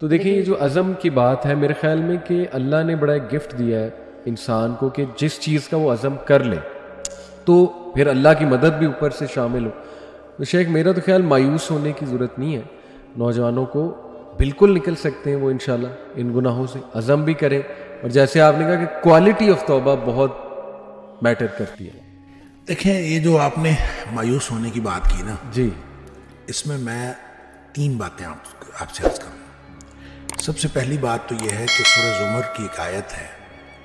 تو دیکھیں یہ جو عزم کی بات ہے میرے خیال میں کہ اللہ نے بڑا ایک گفٹ دیا ہے انسان کو کہ جس چیز کا وہ عزم کر لے تو پھر اللہ کی مدد بھی اوپر سے شامل ہو. تو شیخ میرا تو خیال مایوس ہونے کی ضرورت نہیں ہے, نوجوانوں کو بالکل نکل سکتے ہیں وہ انشاءاللہ ان گناہوں سے, عزم بھی کریں. اور جیسے آپ نے کہا کہ کوالٹی آف توبہ بہت میٹر کرتی ہے. دیکھیں یہ جو آپ نے مایوس ہونے کی بات کی نا جی, اس میں 3 باتیں آپ سے عرض کروں. سب سے پہلی بات تو یہ ہے کہ سورہ زمر کی ایک آیت ہے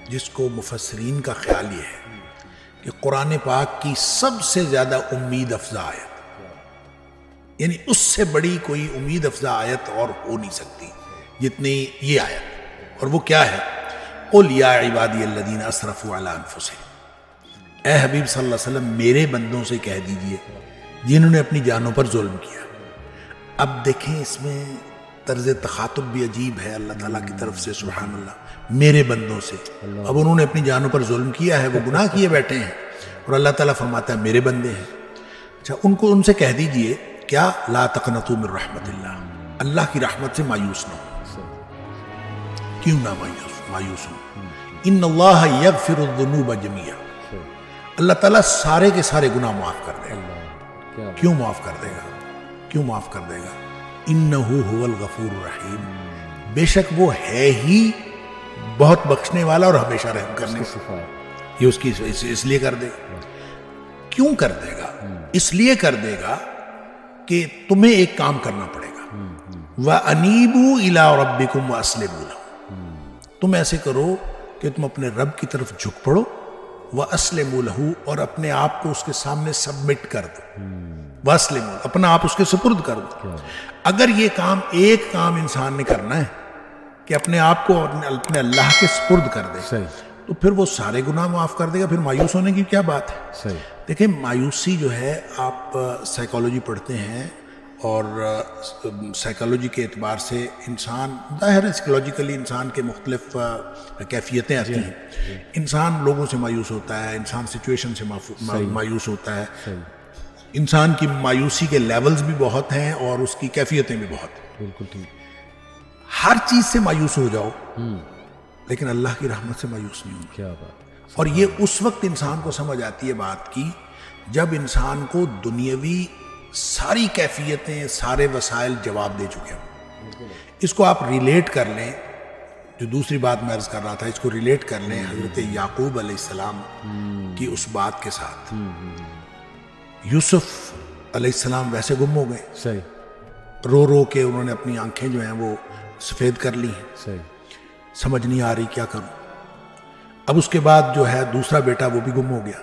جس کو مفسرین کا خیال یہ ہے کہ قرآن پاک کی سب سے زیادہ امید افزا آیت, یعنی اس سے بڑی کوئی امید افزا آیت اور ہو نہیں سکتی جتنی یہ آیت. اور وہ کیا ہے؟ قُلْ يَا عِبَادِيَ الَّذِينَ أَسْرَفُوا عَلَىٰ أَنفُسِهِمْ, اے حبیب صلی اللہ علیہ وسلم میرے بندوں سے کہہ دیجئے جنہوں نے اپنی جانوں پر ظلم کیا. اب دیکھیں اس میں طرز تخاطب بھی عجیب ہے اللہ تعالیٰ کی طرف سے, سبحان اللہ, میرے بندوں سے. اب انہوں نے اپنی جانوں پر ظلم کیا ہے, وہ گناہ کیے بیٹھے ہیں, اور اللہ تعالیٰ فرماتا ہے میرے بندے ہیں. اچھا ان سے کہہ دیجئے کیا لا تقنطوا من رحمت اللہ, اللہ کی رحمت سے مایوس نہ ہو. کیوں نہ مایوس ہو؟ ان اللہ یغفر الذنوب جميعا, اللہ تعالیٰ سارے کے سارے گناہ معاف کر دے گا. کیوں معاف کر دے گا؟ انہ هو الغفور الرحیم, بے شک وہ ہے ہی بہت بخشنے والا اور ہمیشہ رحم کرنے والا. یہ اس کی اس لیے کر دے گا. کیوں کر دے گا؟ اس لیے کر دے گا کہ تمہیں ایک کام کرنا پڑے گا. وَأَنِيبُوا إِلَىٰ رَبِّكُمْ وَأَسْلِمُوا لَهُ, تم ایسے کرو کہ تم اپنے رب کی طرف جھک پڑو, وَأَسْلِمُوا لَهُ, اور اپنے آپ کو اس کے سامنے سبمٹ کر دو. وَأَسْلِمُوا, اپنا آپ اس کے سپرد کر دو. اگر یہ ایک کام انسان نے کرنا ہے کہ اپنے آپ کو اپنے اللہ کے سپرد کر دے, تو پھر وہ سارے گناہ معاف کر دے گا. پھر مایوس ہونے کی کیا بات ہے؟ دیکھیں مایوسی جو ہے, آپ سائیکالوجی پڑھتے ہیں اور سائیکالوجی کے اعتبار سے انسان ظاہر ہے سائیکالوجیکلی انسان کے مختلف کیفیتیں آتی ہیں. انسان لوگوں سے مایوس ہوتا ہے, انسان سچویشن سے مایوس ہوتا ہے, انسان کی مایوسی کے لیولز بھی بہت ہیں اور اس کی کیفیتیں بھی بہت ہیں. بالکل ٹھیک. ہر چیز سے مایوس ہو جاؤ لیکن اللہ کی رحمت سے مایوس نہیں ہونا. کیا بات. اور یہ اس وقت انسان کو سمجھ آتی ہے بات کی جب انسان کو دنیاوی ساری کیفیتیں, سارے وسائل جواب دے چکے ہوں. اس کو آپ ریلیٹ کر لیں, جو دوسری بات میں عرض کر رہا تھا, اس کو ریلیٹ کر لیں حضرت یعقوب علیہ السلام کی اس بات کے ساتھ. یوسف علیہ السلام ویسے گم ہو گئے, رو رو کے انہوں نے اپنی آنکھیں جو ہیں وہ سفید کر لی ہیں, سمجھ نہیں آ رہی کیا کروں. اب اس کے بعد جو ہے دوسرا بیٹا وہ بھی گم ہو گیا,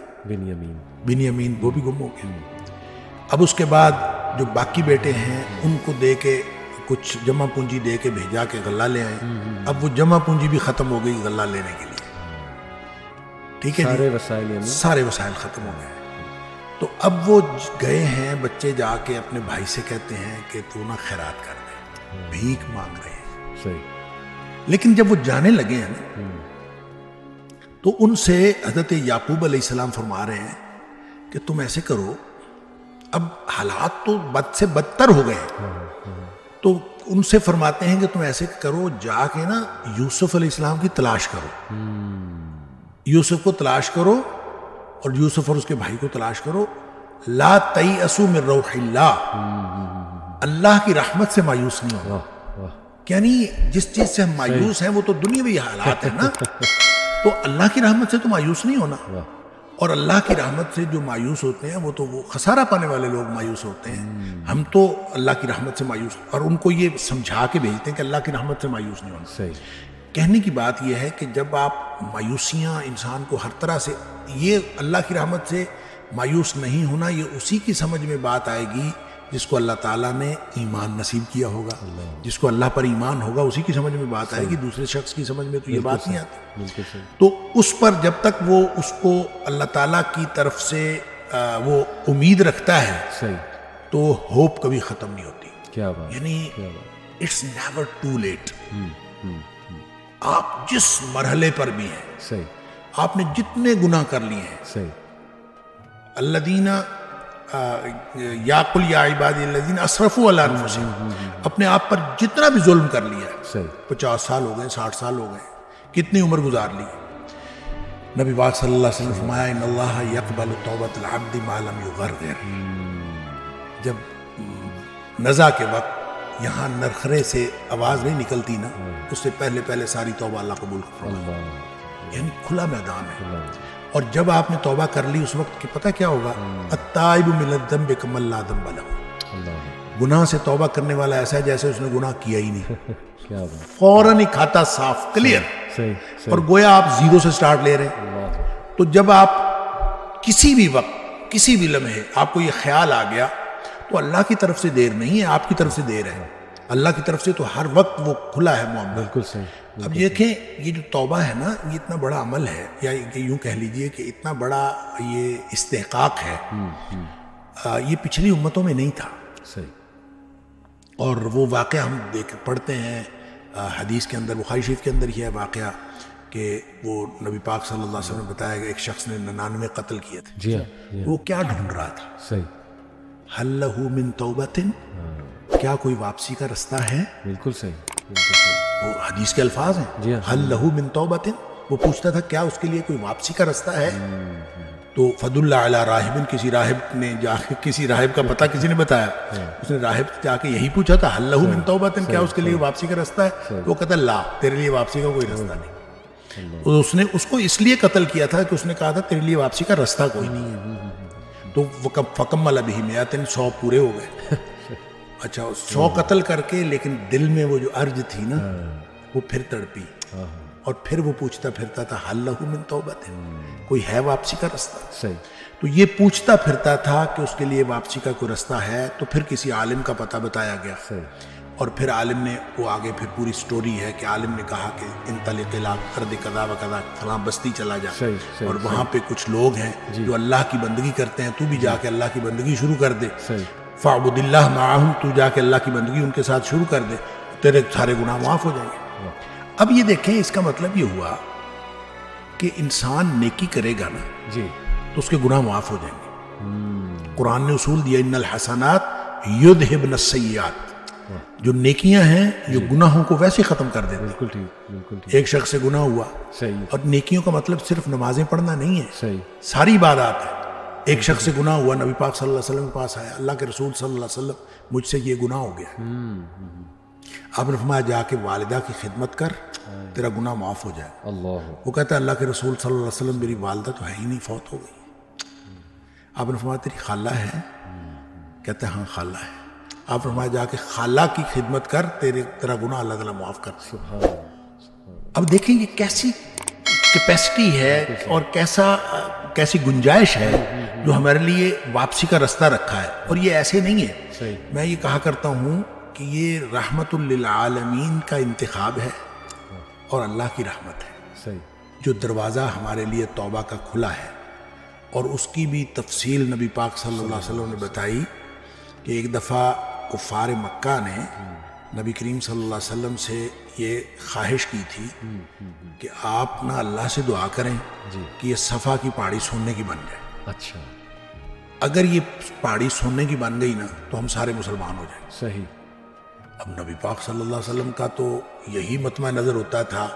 بنیامین, وہ بھی گم ہو گیا. اب اس کے بعد جو باقی بیٹے ہیں ان کو دے کے کچھ جمع پونجی دے کے بھیجا کہ غلہ لے آئیں. اب وہ جمع پونجی بھی ختم ہو گئی غلہ لینے کے لیے. ٹھیک ہے, سارے وسائل ختم ہو گئے. تو اب وہ گئے ہیں بچے, جا کے اپنے بھائی سے کہتے ہیں کہ تو نہ خیرات کر دے, بھیک مانگ رہے ہیں. لیکن جب وہ جانے لگے ہیں نا تو ان سے حضرت یعقوب علیہ السلام فرما رہے ہیں کہ تم ایسے کرو, اب حالات تو بد سے بدتر ہو گئے ہیں, تو ان سے فرماتے ہیں کہ تم ایسے کرو, جا کے نا یوسف علیہ السلام کی تلاش کرو, یوسف کو تلاش کرو اور یوسف اور اس کے بھائی کو تلاش کرو. لا تیأسوا من روح اللہ, اللہ کی رحمت سے مایوس نہیں ہوگا. یعنی جس چیز سے ہم مایوس ہیں وہ تو دنیاوی حالات ہیں نا, تو اللہ کی رحمت سے تو مایوس نہیں ہونا. اور اللہ کی رحمت سے جو مایوس ہوتے ہیں وہ تو وہ خسارہ پانے والے لوگ مایوس ہوتے ہیں. ہم تو اللہ کی رحمت سے مایوس, اور ان کو یہ سمجھا کے بھیجتے ہیں کہ اللہ کی رحمت سے مایوس نہیں ہونا. کہنے کی بات یہ ہے کہ جب آپ مایوسیاں انسان کو ہر طرح سے, یہ اللہ کی رحمت سے مایوس نہیں ہونا, یہ اسی کی سمجھ میں بات آئے گی جس کو اللہ تعالیٰ نے ایمان نصیب کیا ہوگا, جس کو اللہ پر ایمان ہوگا اسی کی سمجھ میں بات آئے گی. دوسرے شخص کی سمجھ میں تو یہ بات نہیں آتی. تو اس پر جب تک وہ اس کو اللہ تعالیٰ کی طرف سے وہ امید رکھتا ہے تو ہوپ کبھی ختم نہیں ہوتی. کیا بات, یعنی اٹس نیور ٹو لیٹ. آپ جس مرحلے پر بھی ہیں, آپ نے جتنے گناہ کر لیے ہیں, الذین یا قل یا عبادی الذین اسرفوا علی انفسہم، اپنے آپ پر جتنا بھی ظلم کر لیا ہے، صحیح 50 سال ہو گئے، 60 سال ہو گئے، کتنی عمر گزار لی، نبی پاک صلی اللہ علیہ وسلم نے فرمایا ان اللہ یقبل توبۃ العبد ما لم یغرغر، جب نزع کے وقت یہاں نرخرے سے آواز نہیں نکلتی نا، اس سے پہلے پہلے ساری توبہ اللہ قبول کرتا ہے، یعنی کھلا میدان ہے۔ اور جب آپ نے توبہ کر لی اس وقت کہ پتہ کیا ہوگا، التائب من الذنب کمن لا ذنب لہ، گناہ سے توبہ کرنے والا ایسا ہے جیسے اس نے گناہ کیا ہی نہیں، کیا بات، فوراً ہی کھاتا صاف، کلیئر، صحیح اور گویا آپ زیرو سے سٹارٹ لے رہے ہیں۔ تو جب آپ کسی بھی وقت کسی بھی لمحے آپ کو یہ خیال آ گیا تو اللہ کی طرف سے دیر نہیں ہے، آپ کی طرف سے دیر ہے، اللہ کی طرف سے تو ہر وقت وہ کھلا ہے معاملہ۔ بالکل صحیح، اب دیکھیں یہ جو توبہ ہے نا، یہ اتنا بڑا عمل ہے، یا یوں کہہ لیجئے کہ اتنا بڑا یہ استحقاق ہے، یہ پچھلی امتوں میں نہیں تھا۔ صحیح، اور وہ واقعہ ہم پڑھتے ہیں حدیث کے اندر، بخاری شریف کے اندر یہ ہے واقعہ کہ وہ نبی پاک صلی اللہ علیہ وسلم نے بتایا کہ ایک شخص نے 99 قتل کیے تھے، جی ہاں، وہ کیا ڈھونڈ رہا تھا، صحیح، حل لہ من توبۃ، کیا کوئی واپسی کا رستہ ہے؟ بالکل صحیح، بالکل صحیح، وہ حدیث کے الفاظ ہیں، جی ہاں، حل لہ من توبۃ، وہ پوچھتا تھا کیا اس کے لیے کوئی واپسی کا رستہ ہے؟ تو فضل علی راہب، کسی راہب نے جا کے، کسی راہب کا پتہ کسی نے بتایا، اس نے راہب جا کے یہی پوچھا تھا، حل لہ من توبۃ، کیا اس کے لیے واپسی کا رستہ ہے؟ تو وہ کہتا لا، تیرے لیے واپسی کا کوئی رستہ نہیں۔ اس نے اس کو اس لیے قتل کیا تھا کہ اس نے کہا تھا تیرے لیے واپسی کا رستہ کوئی نہیں ہے۔ تو فکمل بہ مئۃ، 100 پورے ہو گئے۔ اچھا 100 قتل کر کے، لیکن دل میں وہ جو ارج تھی نا، وہ پھر تڑپی، اور پھر وہ پوچھتا پھرتا تھا حل لہ من توبۃ، کوئی ہے واپسی کا رستہ؟ صحیح، تو یہ پوچھتا پھرتا تھا کہ اس کے لیے واپسی کا کوئی رستہ ہے، تو پھر کسی عالم کا پتہ بتایا گیا، اور پھر عالم نے وہ آگے پھر پوری سٹوری ہے کہ عالم نے کہا کہ انطلق الی ارض کذا و کذا، فلاں بستی چلا جا، اور وہاں پہ کچھ لوگ ہیں جو اللہ کی بندگی کرتے ہیں، تو بھی جا کے اللہ کی بندگی شروع کر دے، فاعبد اللہ معہم، تو جا کے اللہ کی بندگی ان کے ساتھ شروع کر دے، تیرے سارے گناہ معاف ہو جائیں گے۔ اب یہ دیکھیں، اس کا مطلب یہ ہوا کہ انسان نیکی کرے گا نا جی، تو اس کے گناہ معاف ہو جائیں گے۔ قرآن نے اصول دیا ان الحسنات یذہبن السیئات، جو نیکیاں ہیں جو گناہوں کو ویسے ختم کر دیتے ہیں۔ بالکل ٹھیک، بالکل ٹھیک، ایک شخص سے گناہ ہوا، صحیح، اور نیکیوں کا مطلب صرف نمازیں پڑھنا نہیں ہے، صحیح، ساری عبادات ہے۔ ایک شخص سے گناہ ہوا، نبی پاک صلی اللہ علیہ وسلم کے پاس آیا، اللہ کے رسول صلی اللہ علیہ وسلم مجھ سے یہ گناہ ہو گیا، آپ نے فرمایا جا کے والدہ کی خدمت کر، تیرا گناہ معاف ہو جائے۔ اللہ، وہ کہتا ہے اللہ کے رسول صلی اللہ علیہ وسلم میری والدہ تو ہے ہی نہیں، فوت ہو گئی۔ آپ نے فرمایا تیری خالہ ہے؟ کہتا ہے ہاں خالہ ہے۔ آپ نے فرمایا جا کے خالہ کی خدمت کر، تیرا گناہ اللہ تعالیٰ معاف کر دے۔ سبحان اللہ، اب دیکھیں یہ کیسی کیپیسٹی ہے اور کیسی گنجائش ہے جو ہمارے لیے واپسی کا رستہ رکھا ہے، اور یہ ایسے نہیں ہے۔ صحیح، میں یہ کہا کرتا ہوں کہ یہ رحمت للعالمین کا انتخاب ہے اور اللہ کی رحمت ہے، صحیح، جو دروازہ ہمارے لیے توبہ کا کھلا ہے، اور اس کی بھی تفصیل نبی پاک صلی اللہ علیہ وسلم نے بتائی کہ ایک دفعہ کفار مکہ نے نبی کریم صلی اللہ علیہ وسلم سے یہ خواہش کی تھی کہ آپ نہ اللہ سے دعا کریں کہ یہ صفا کی پہاڑی سونے کی بن جائے، اچھا، اگر یہ پہاڑی سونے کی بن گئی نا تو ہم سارے مسلمان ہو جائیں۔ صحیح، اب نبی پاک صلی اللہ علیہ وسلم کا تو یہی مطمع نظر ہوتا تھا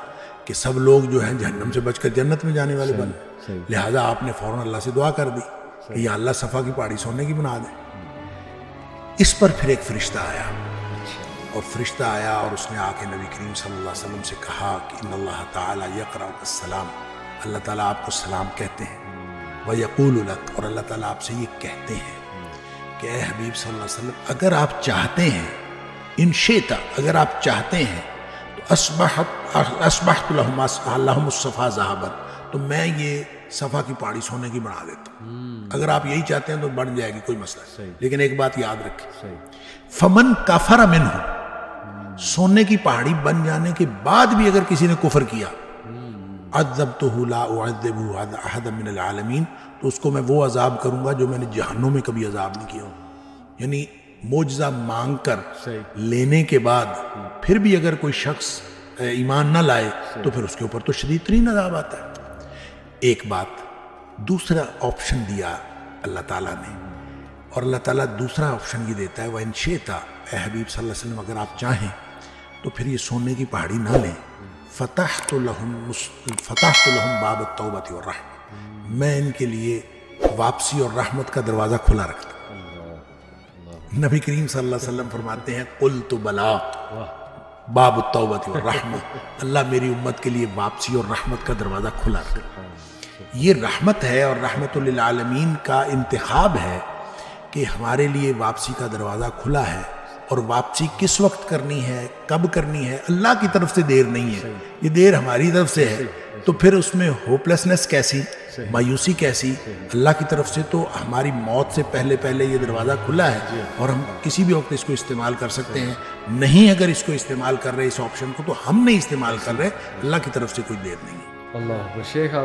کہ سب لوگ جو ہیں جہنم سے بچ کر جنت میں جانے والے بنے، لہٰذا آپ نے فوراً اللہ سے دعا کر دی کہ یا اللہ صفا کی پہاڑی سونے کی بنا دے۔ اس پر پھر ایک فرشتہ آیا، اور فرشتہ آیا اور اس نے آ کے نبی کریم صلی اللہ علیہ وسلم سے کہا کہ ان اللہ تعالیٰ یقرأک السلام، اللہ تعالیٰ آپ کو سلام کہتے ہیں، وَيَقُولُ لَكَ، اور اللہ تعالیٰ آپ سے یہ کہتے ہیں کہ اے حبیب صلی اللہ علیہ وسلم، اگر آپ چاہتے ہیں، ان شئت، اگر آپ چاہتے ہیں تو اصبحت لهم الصفا ذهبا، تو میں یہ صفا کی پہاڑی سونے کی بنا دیتا ہوں، اگر آپ یہی چاہتے ہیں تو بن جائے گی، کوئی مسئلہ نہیں، لیکن ایک بات یاد رکھیں، فمن کفر منہ، سونے کی پہاڑی بن جانے کے بعد بھی اگر کسی نے کفر کیا، عذبتہ لا اعذبہ احد من العالمین، تو اس کو میں وہ عذاب کروں گا جو میں نے جہنم میں کبھی عذاب نہیں کیا ہوں۔ یعنی معجزہ مانگ کر لینے کے بعد پھر بھی اگر کوئی شخص ایمان نہ لائے تو پھر اس کے اوپر تو شدید ترین عذاب آتا ہے۔ ایک بات، دوسرا آپشن دیا اللہ تعالیٰ نے، اور اللہ تعالیٰ دوسرا آپشن یہ دیتا ہے وَإِن شِئْتَ، اے حبیب صلی اللہ علیہ وسلم اگر آپ چاہیں تو پھر یہ سونے کی پہاڑی نہ لیں، فتحت لہم باب التوبۃ والرحمۃ، میں ان کے لیے واپسی اور رحمت کا دروازہ کھلا رکھتا ہوں۔ نبی کریم صلی اللہ علیہ وسلم فرماتے ہیں قلت بلا باب التوبۃ والرحمۃ، اللہ میری امت کے لیے واپسی اور رحمت کا دروازہ کھلا رکھتا۔ یہ رحمت ہے اور رحمت للعالمین کا انتخاب ہے کہ ہمارے لیے واپسی کا دروازہ کھلا ہے، اور واپسی کس وقت کرنی ہے، کب کرنی ہے، اللہ کی طرف سے دیر نہیں ہے، یہ دیر ہماری طرف سے ہے۔ تو پھر اس میں ہوپلیسنس کیسی، مایوسی کیسی؟ اللہ کی طرف سے تو ہماری موت سے پہلے پہلے یہ دروازہ کھلا ہے اور ہم کسی بھی وقت اس کو استعمال کر سکتے ہیں۔ نہیں اگر اس کو استعمال کر رہے اس آپشن کو تو ہم نہیں استعمال کر رہے، اللہ کی طرف سے کوئی دیر نہیں ہے۔ اللہ شیخ آپ